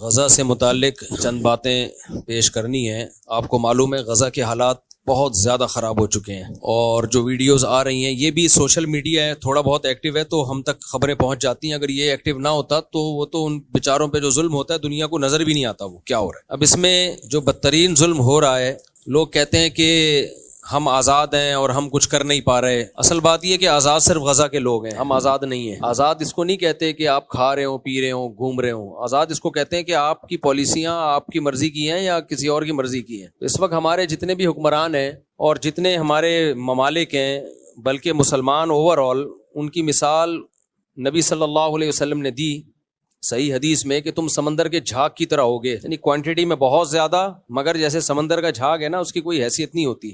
غزہ سے متعلق چند باتیں پیش کرنی ہیں۔ آپ کو معلوم ہے غزہ کے حالات بہت زیادہ خراب ہو چکے ہیں، اور جو ویڈیوز آ رہی ہیں یہ بھی سوشل میڈیا ہے، تھوڑا بہت ایکٹیو ہے تو ہم تک خبریں پہنچ جاتی ہیں۔ اگر یہ ایکٹیو نہ ہوتا تو وہ تو ان بیچاروں پہ جو ظلم ہوتا ہے دنیا کو نظر بھی نہیں آتا وہ کیا ہو رہا ہے۔ اب اس میں جو بدترین ظلم ہو رہا ہے، لوگ کہتے ہیں کہ ہم آزاد ہیں اور ہم کچھ کر نہیں پا رہے۔ اصل بات یہ کہ آزاد صرف غزہ کے لوگ ہیں، ہم آزاد نہیں ہیں۔ آزاد اس کو نہیں کہتے کہ آپ کھا رہے ہوں، پی رہے ہوں، گھوم رہے ہوں۔ آزاد اس کو کہتے ہیں کہ آپ کی پالیسیاں آپ کی مرضی کی ہیں یا کسی اور کی مرضی کی ہیں۔ اس وقت ہمارے جتنے بھی حکمران ہیں اور جتنے ہمارے ممالک ہیں، بلکہ مسلمان اوور آل، ان کی مثال نبی صلی اللہ علیہ وسلم نے دی صحیح حدیث میں کہ تم سمندر کے جھاگ کی طرح ہوگے، یعنی کوانٹٹی میں بہت زیادہ، مگر جیسے سمندر کا جھاگ ہے نا، اس کی کوئی حیثیت نہیں ہوتی،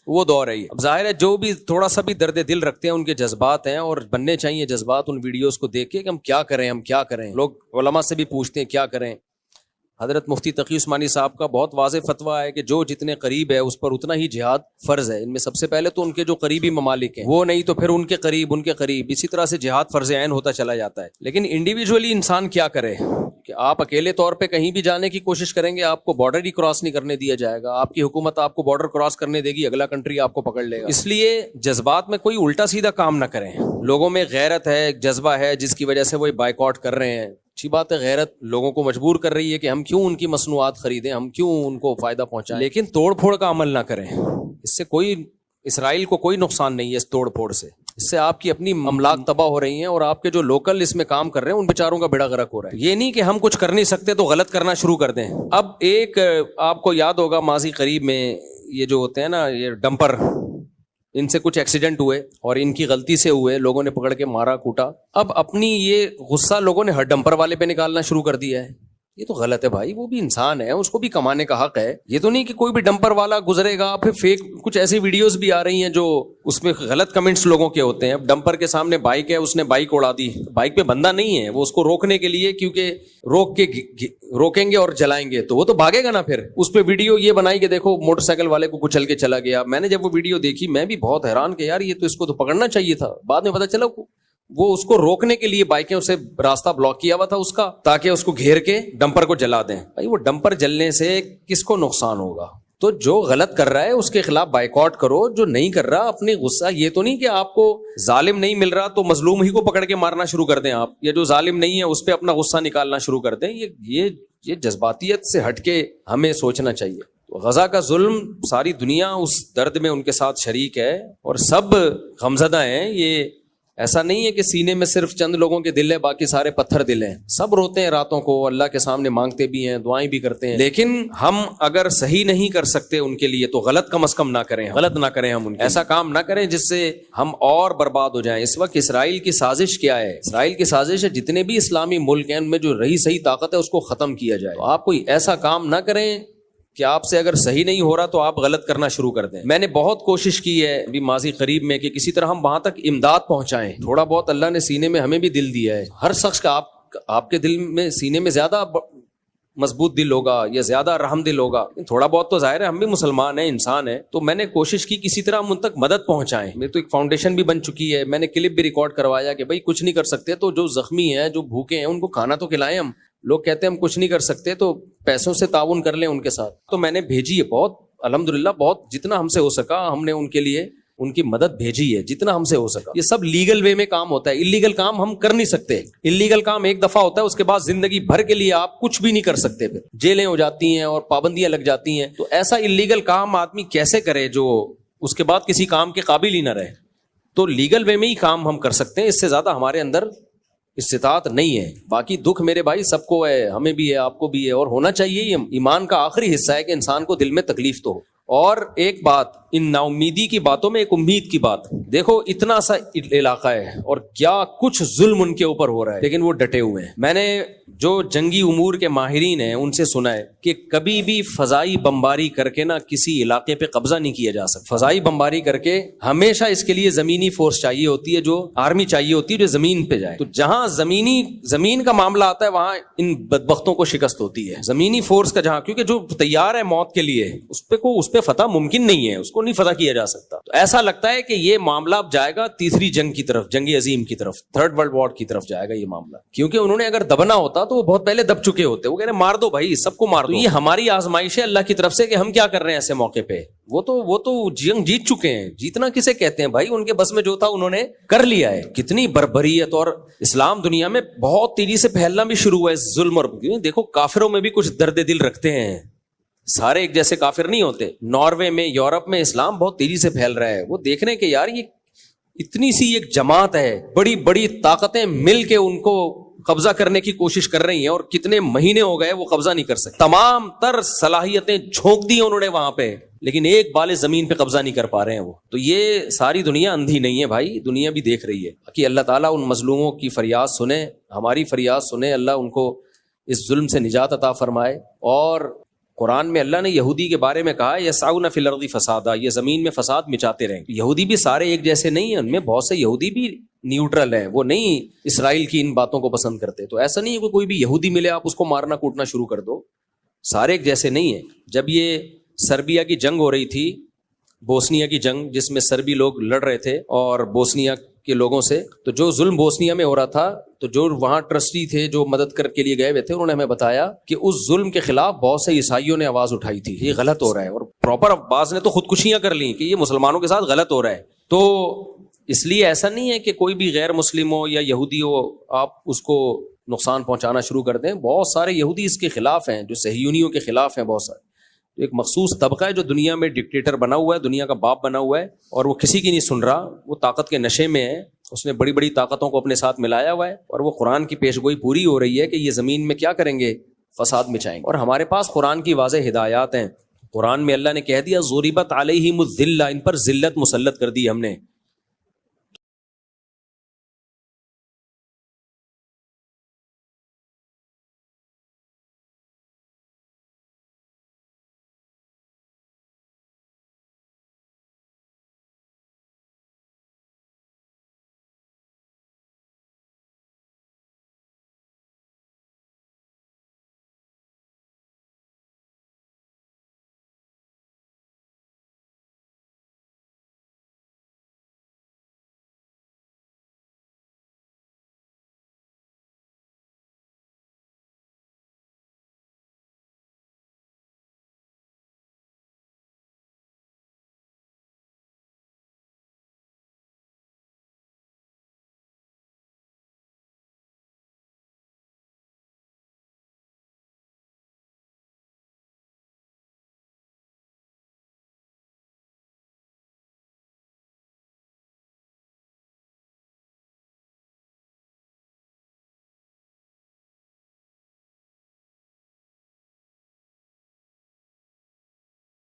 وہ دور ہے۔ اب ظاہر ہے جو بھی تھوڑا سا بھی درد دل رکھتے ہیں ان کے جذبات ہیں، اور بننے چاہیے جذبات ان ویڈیوز کو دیکھ کے کہ ہم کیا کریں۔ لوگ علماء سے بھی پوچھتے ہیں کیا کریں۔ حضرت مفتی تقی عثمانی صاحب کا بہت واضح فتویٰ ہے کہ جو جتنے قریب ہے اس پر اتنا ہی جہاد فرض ہے۔ ان میں سب سے پہلے تو ان کے جو قریبی ممالک ہیں وہ، نہیں تو پھر ان کے قریب، اسی طرح سے جہاد فرض عین ہوتا چلا جاتا ہے۔ لیکن انڈیویجولی انسان کیا کرے کہ آپ اکیلے طور پہ کہیں بھی جانے کی کوشش کریں گے، آپ کو بارڈر ہی کراس نہیں کرنے دیا جائے گا۔ آپ کی حکومت آپ کو بارڈر کراس کرنے دے گی، اگلا کنٹری آپ کو پکڑ لے گا۔ اس لیے جذبات میں کوئی الٹا سیدھا کام نہ کریں۔ لوگوں میں غیرت ہے، ایک جذبہ ہے جس کی وجہ سے وہ بائیکاٹ کر رہے ہیں۔ اچھی بات ہے، غیرت لوگوں کو مجبور کر رہی ہے کہ ہم کیوں ان کی مصنوعات خریدیں، ہم کیوں ان کو فائدہ پہنچائیں، لیکن توڑ پھوڑ کا عمل نہ کریں۔ اس سے کوئی اسرائیل کو کوئی نقصان نہیں ہے اس توڑ پھوڑ سے۔ اس سے آپ کی اپنی املاک تباہ ہو رہی ہیں، اور آپ کے جو لوکل اس میں کام کر رہے ہیں ان بیچاروں کا بیڑا غرق ہو رہا ہے۔ یہ نہیں کہ ہم کچھ کر نہیں سکتے تو غلط کرنا شروع کر دیں۔ اب ایک آپ کو یاد ہوگا ماضی قریب میں یہ جو ہوتے ہیں نا، یہ ڈمپر، ان سے کچھ ایکسیڈنٹ ہوئے اور ان کی غلطی سے ہوئے، لوگوں نے پکڑ کے مارا کوٹا۔ اب اپنی یہ غصہ لوگوں نے ہر ڈمپر والے پہ نکالنا شروع کر دیا ہے۔ یہ تو غلط ہے بھائی، وہ بھی انسان ہے، اس کو بھی کمانے کا حق ہے۔ یہ تو نہیں کہ کوئی بھی ڈمپر والا گزرے گا، پھر فیک کچھ ایسی ویڈیوز بھی آ رہی ہیں جو اس میں غلط کمنٹس لوگوں کے ہوتے ہیں۔ اب ڈمپر کے سامنے بائک ہے، اس نے بائک اڑا دی، بائک پہ بندہ نہیں ہے، وہ اس کو روکنے کے لیے، کیونکہ روکیں گے اور جلائیں گے تو وہ تو بھاگے گا نا۔ پھر اس پہ ویڈیو یہ بنائی کہ دیکھو موٹر سائیکل والے کو کچل کے چلا گیا۔ میں نے جب وہ ویڈیو دیکھی میں بھی بہت حیران کہ یار یہ تو اس کو تو پکڑنا چاہیے تھا۔ بعد میں پتا چلا وہ اس کو روکنے کے لیے بائکیں اسے راستہ بلاک کیا ہوا تھا اس کا، تاکہ اس کو گھیر کے ڈمپر کو جلا دیں۔ بھائی وہ ڈمپر جلنے سے کس کو نقصان ہوگا؟ تو جو غلط کر رہا ہے اس کے خلاف بائیکاٹ کرو، جو نہیں کر رہا اپنی غصہ، یہ تو نہیں کہ آپ کو ظالم نہیں مل رہا تو مظلوم ہی کو پکڑ کے مارنا شروع کر دیں آپ، یا جو ظالم نہیں ہے اس پہ اپنا غصہ نکالنا شروع کر دیں۔ یہ جذباتیت سے ہٹ کے ہمیں سوچنا چاہیے۔ غزہ کا ظلم، ساری دنیا اس درد میں ان کے ساتھ شریک ہے اور سب غمزدہ ہیں۔ یہ ایسا نہیں ہے کہ سینے میں صرف چند لوگوں کے دل ہے، باقی سارے پتھر دل ہیں۔ سب روتے ہیں راتوں کو، اللہ کے سامنے مانگتے بھی ہیں، دعائیں بھی کرتے ہیں، لیکن ہم اگر صحیح نہیں کر سکتے ان کے لیے تو غلط کم از کم نہ کریں، غلط نہ کریں، ہم ایسا کام نہ کریں جس سے ہم اور برباد ہو جائیں۔ اس وقت اسرائیل کی سازش کیا ہے؟ اسرائیل کی سازش ہے جتنے بھی اسلامی ملک ہیں ان میں جو رہی صحیح طاقت ہے اس کو ختم کیا جائے۔ تو آپ کوئی ایسا کام نہ کریں کہ آپ سے اگر صحیح نہیں ہو رہا تو آپ غلط کرنا شروع کر دیں۔ میں نے بہت کوشش کی ہے ابھی ماضی قریب میں کہ کسی طرح ہم وہاں تک امداد پہنچائیں۔ تھوڑا بہت اللہ نے سینے میں ہمیں بھی دل دیا ہے۔ ہر شخص کا آپ کے دل میں سینے میں زیادہ مضبوط دل ہوگا یا زیادہ رحم دل ہوگا، تھوڑا بہت تو ظاہر ہے ہم بھی مسلمان ہیں، انسان ہیں۔ تو میں نے کوشش کی کسی طرح ہم ان تک مدد پہنچائیں۔ میری تو ایک فاؤنڈیشن بھی بن چکی ہے، میں نے کلپ بھی ریکارڈ کروایا کہ بھائی کچھ نہیں کر سکتے تو جو زخمی ہیں، جو بھوکے ہیں، ان کو کھانا تو کھلائیں ہم۔ لوگ کہتے ہیں ہم کچھ نہیں کر سکتے تو پیسوں سے تعاون کر لیں ان کے ساتھ۔ تو میں نے بھیجی ہے بہت، الحمدللہ بہت جتنا ہم سے ہو سکا ہم نے ان کے لیے ان کی مدد بھیجی ہے، جتنا ہم سے ہو سکا۔ یہ سب لیگل وے میں کام ہوتا ہے، اللیگل کام ہم کر نہیں سکتے۔ اللیگل کام ایک دفعہ ہوتا ہے، اس کے بعد زندگی بھر کے لیے آپ کچھ بھی نہیں کر سکتے، پھر جیلیں ہو جاتی ہیں اور پابندیاں لگ جاتی ہیں۔ تو ایسا اللیگل کام آدمی کیسے کرے جو اس کے بعد کسی کام کے قابل ہی نہ رہے؟ تو لیگل وے میں ہی کام ہم کر سکتے ہیں، اس سے زیادہ ہمارے اندر استطاعت نہیں ہے۔ باقی دکھ میرے بھائی سب کو ہے، ہمیں بھی ہے، آپ کو بھی ہے، اور ہونا چاہیے۔ یہ ایمان کا آخری حصہ ہے کہ انسان کو دل میں تکلیف تو ہو۔ اور ایک بات، ان نا امیدی کی باتوں میں ایک امید کی بات، دیکھو اتنا سا علاقہ ہے اور کیا کچھ ظلم ان کے اوپر ہو رہا ہے، لیکن وہ ڈٹے ہوئے ہیں۔ میں نے جو جنگی امور کے ماہرین ہیں ان سے سنا ہے کہ کبھی بھی فضائی بمباری کر کے نہ کسی علاقے پہ قبضہ نہیں کیا جا سکتا۔ فضائی بمباری کر کے ہمیشہ اس کے لیے زمینی فورس چاہیے ہوتی ہے، جو آرمی چاہیے ہوتی ہے جو زمین پہ جائے۔ تو جہاں زمین کا معاملہ آتا ہے وہاں ان بدبختوں کو شکست ہوتی ہے، زمینی فورس کا جہاں، کیونکہ جو تیار ہے موت کے لیے اس پہ فتح ممکن نہیں ہے، اس کو نہیں فتح کیا جا سکتا۔ تو ایسا لگتا ہے کہ یہ معاملہ اب جائے گا تیسری جنگ کی طرف، جنگ عظیم کی طرف، تھرڈ ورلڈ وار کی طرف جائے گا یہ معاملہ، کیونکہ انہوں نے اگر دبنا ہوتا ہوتا تو وہ بہت پہلے دب چکے ہوتے. وہ کہہ رہے مار دو بھائی, سب کو مار دو. یہ ہماری آزمائش ہے اللہ کی طرف سے کہ ہم کیا کر رہے ہیں ایسے موقع پہ. وہ تو جنگ جیت چکے ہیں. جیتنا کسے کہتے ہیں بھائی, ان کے بس میں جو تھا انہوں نے کر لیا ہے. کتنی بربریت, اور اسلام دنیا میں بہت تیزی سے پھیلنا بھی شروع ہوا ہے ظلم. اور دیکھو کافروں میں بھی کچھ درد دل رکھتے ہیں, سارے ایک جیسے کافر نہیں ہوتے. ناروے میں, یورپ میں اسلام بہت تیزی سے پھیل رہا ہے. وہ دیکھ رہے ہیں کہ یار یہ اتنی سی ایک جماعت ہے, بڑی بڑی طاقتیں مل کے ان کو قبضہ کرنے کی کوشش کر رہی ہیں, اور کتنے مہینے ہو گئے وہ قبضہ نہیں کر سکتے. تمام تر صلاحیتیں جھونک دی انہوں نے وہاں پہ, لیکن ایک بال زمین پہ قبضہ نہیں کر پا رہے ہیں وہ. تو یہ ساری دنیا اندھی نہیں ہے بھائی, دنیا بھی دیکھ رہی ہے. کہ اللہ تعالیٰ ان مظلوموں کی فریاد سنے, ہماری فریاد سنے, اللہ ان کو اس ظلم سے نجات عطا فرمائے. اور قرآن میں اللہ نے یہودی کے بارے میں کہا یسعون فی الارض فسادا, یہ زمین میں فساد مچاتے رہیں. یہودی بھی سارے ایک جیسے نہیں ہیں, ان میں بہت سے یہودی بھی نیوٹرل ہیں, وہ نہیں اسرائیل کی ان باتوں کو پسند کرتے. تو ایسا نہیں ہے کہ کوئی بھی یہودی ملے آپ اس کو مارنا کوٹنا شروع کر دو, سارے ایک جیسے نہیں ہیں. جب یہ سربیا کی جنگ ہو رہی تھی, بوسنیا کی جنگ, جس میں سربی لوگ لڑ رہے تھے اور بوسنیا کے لوگوں سے, تو جو ظلم بوسنیا میں ہو رہا تھا, تو جو وہاں ٹرسٹی تھے جو مدد کر کے لیے گئے ہوئے تھے, انہوں نے ہمیں بتایا کہ اس ظلم کے خلاف بہت سے عیسائیوں نے آواز اٹھائی تھی, یہ غلط ہو رہا ہے. اور پراپر عباس نے تو خودکشیاں کر لی کہ یہ مسلمانوں کے ساتھ غلط ہو رہا ہے. تو اس لیے ایسا نہیں ہے کہ کوئی بھی غیر مسلم ہو یا یہودی ہو آپ اس کو نقصان پہنچانا شروع کر دیں. بہت سارے یہودی اس کے خلاف ہیں, جو صہیونیوں کے خلاف ہیں بہت سارے. تو ایک مخصوص طبقہ ہے جو دنیا میں ڈکٹیٹر بنا ہوا ہے, دنیا کا باپ بنا ہوا ہے, اور وہ کسی کی نہیں سن رہا. وہ طاقت کے نشے میں ہے, اس نے بڑی بڑی طاقتوں کو اپنے ساتھ ملایا ہوا ہے, اور وہ قرآن کی پیشگوئی پوری ہو رہی ہے کہ یہ زمین میں کیا کریں گے, فساد مچائیں گے. اور ہمارے پاس قرآن کی واضح ہدایات ہیں. قرآن میں اللہ نے کہہ دیا ضربت علیہم الذلہ, ان پر ذلت مسلط کر دی ہم نے.